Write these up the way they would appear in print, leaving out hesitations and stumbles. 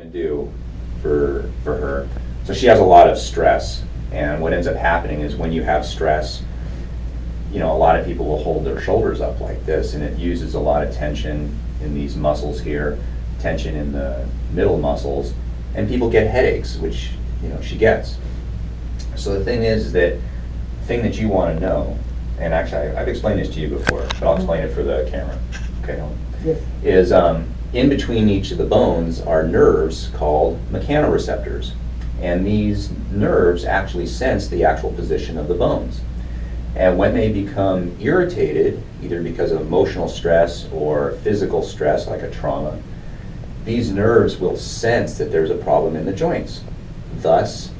going to do for her. So she has a lot of stress, and what ends up happening is when you have stress, a lot of people will hold their shoulders up like this, and it uses a lot of tension in these muscles here, tension in the middle muscles, and people get headaches, which she gets. So the thing is that you want to know, and actually I've explained this to you before, but I'll explain it for the camera. Okay, Yes. is in between each of the bones are nerves called mechanoreceptors, and these nerves actually sense the actual position of the bones. And when they become irritated, either because of emotional stress or physical stress like a trauma, these nerves will sense that there's a problem in the joints. Thus,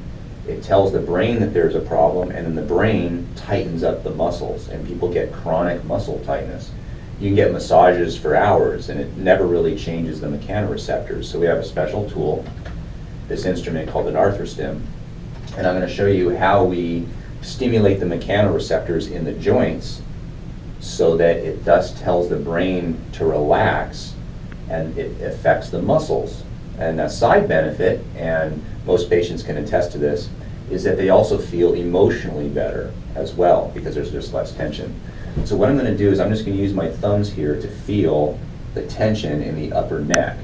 it tells the brain that there's a problem, and then the brain tightens up the muscles, and people get chronic muscle tightness. You can get massages for hours, and it never really changes the mechanoreceptors. So we have a special tool, this instrument called an arthrostim, and I'm going to show you how we stimulate the mechanoreceptors in the joints so that it thus tells the brain to relax, and it affects the muscles. And a side benefit, and most patients can attest to this, is that they also feel emotionally better as well because there's just less tension. So what I'm going to do is I'm just going to use my thumbs here to feel the tension in the upper neck.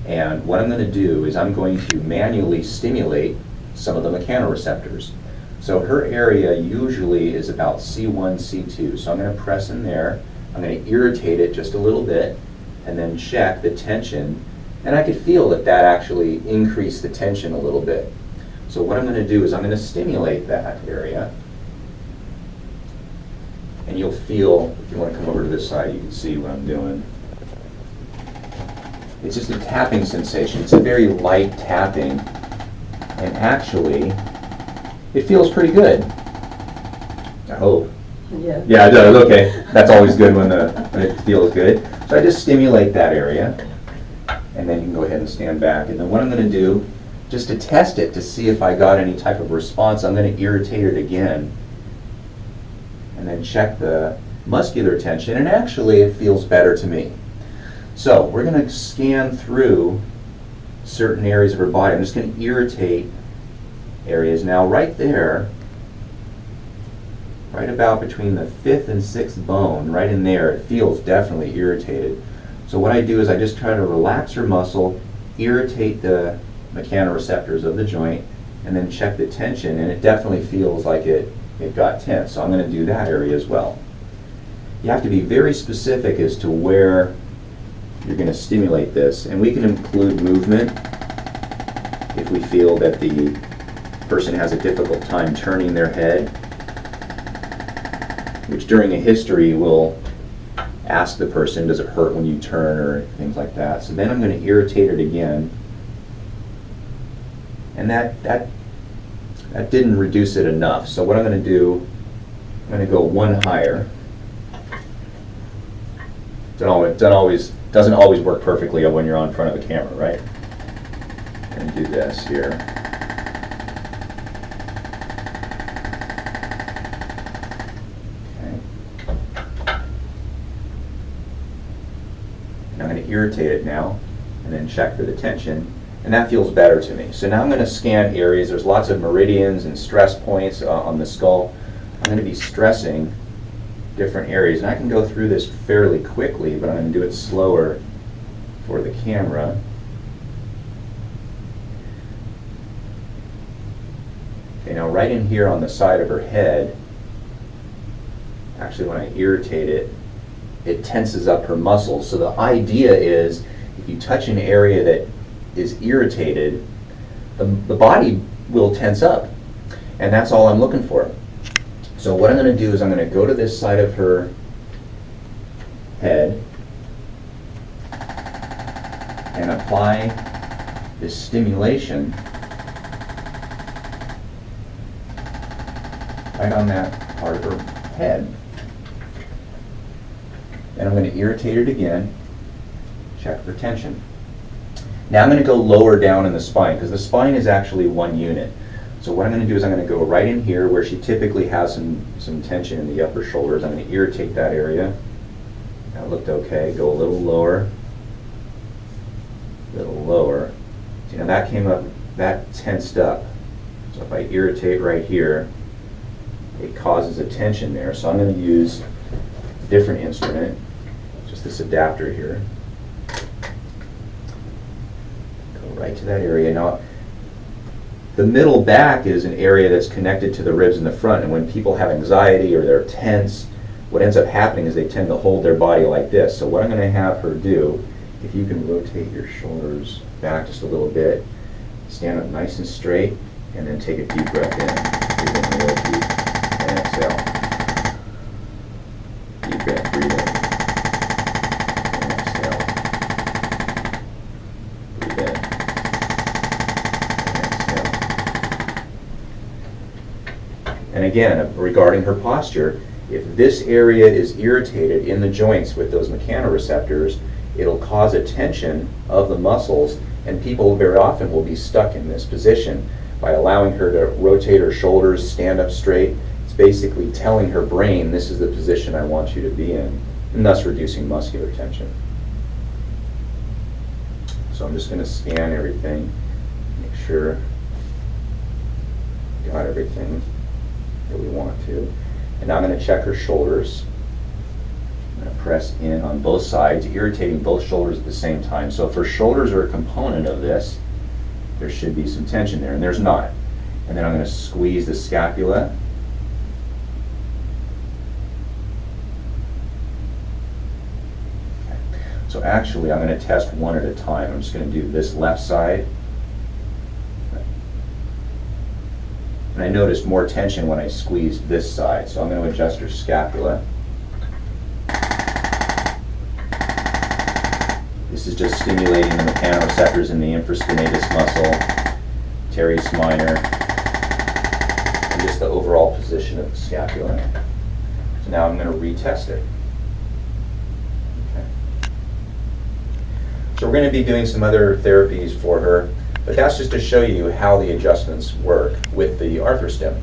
And what I'm going to do is I'm going to manually stimulate some of the mechanoreceptors. So her area usually is about C1, C2. So I'm going to press in there. I'm going to irritate it just a little bit and then check the tension. And I could feel that actually increased the tension a little bit. So what I'm going to do is I'm going to stimulate that area. And you'll feel, if you want to come over to this side, you can see what I'm doing. It's just a tapping sensation. It's a very light tapping. And actually, it feels pretty good. I hope. Yeah. Yeah, it does. Okay. That's always good when it feels good. So I just stimulate that area. And then you can go ahead and stand back. And then what I'm going to do, just to test it, to see if I got any type of response, I'm going to irritate it again. And then check the muscular tension. And actually, it feels better to me. So we're going to scan through certain areas of her body. I'm just going to irritate areas. Now, right there, right about between the 5th and 6th bone, right in there, it feels definitely irritated. So what I do is I just try to relax her muscle, irritate the mechanoreceptors of the joint, and then check the tension, and it definitely feels like it got tense. So I'm going to do that area as well. You have to be very specific as to where you're going to stimulate this, and we can include movement if we feel that the person has a difficult time turning their head, which during a history will ask the person, does it hurt when you turn, or things like that. So then I'm going to irritate it again, and that didn't reduce it enough. So what I'm going to do, I'm going to go one higher. Doesn't always work perfectly when you're on front of the camera, right? I'm going to do this here. I'm going to irritate it now and then check for the tension, and that feels better to me. So now I'm going to scan areas. There's lots of meridians and stress points on the skull. I'm going to be stressing different areas, and I can go through this fairly quickly, but I'm going to do it slower for the camera. Okay, now right in here on the side of her head, actually when I irritate it, it tenses up her muscles. So the idea is if you touch an area that is irritated, the body will tense up. And that's all I'm looking for. So what I'm going to do is I'm going to go to this side of her head and apply this stimulation right on that part of her head. And I'm going to irritate it again, check for tension. Now I'm going to go lower down in the spine, because the spine is actually one unit. So what I'm going to do is I'm going to go right in here where she typically has some tension in the upper shoulders. I'm going to irritate that area. That looked okay. Go a little lower, See, now that came up, that tensed up. So if I irritate right here, it causes a tension there. So I'm going to use a different instrument, just this adapter here. Go right to that area. Now, the middle back is an area that's connected to the ribs in the front, and when people have anxiety or they're tense, what ends up happening is they tend to hold their body like this. So what I'm going to have her do, if you can rotate your shoulders back just a little bit, stand up nice and straight, and then take a deep breath in. Breathe in real deep, and exhale. Deep breath, breathe in, and exhale. Breathe in, and exhale. And again, regarding her posture, if this area is irritated in the joints with those mechanoreceptors, it'll cause a tension of the muscles, and people very often will be stuck in this position. By allowing her to rotate her shoulders, stand up straight, it's basically telling her brain, this is the position I want you to be in, and thus reducing muscular tension. So I'm just going to scan everything, make sure we got everything that we want to. And now I'm going to check her shoulders. I'm going to press in on both sides, irritating both shoulders at the same time. So if her shoulders are a component of this, there should be some tension there, and there's not. And then I'm going to squeeze the scapula. Okay. So actually, I'm going to test one at a time. I'm just going to do this left side. And I noticed more tension when I squeezed this side, so I'm going to adjust her scapula. This is just stimulating the mechanoreceptors in the infraspinatus muscle, teres minor, and just the overall position of the scapula. So now I'm going to retest it. Okay. So we're going to be doing some other therapies for her, but that's just to show you how the adjustments work with the arthro stim.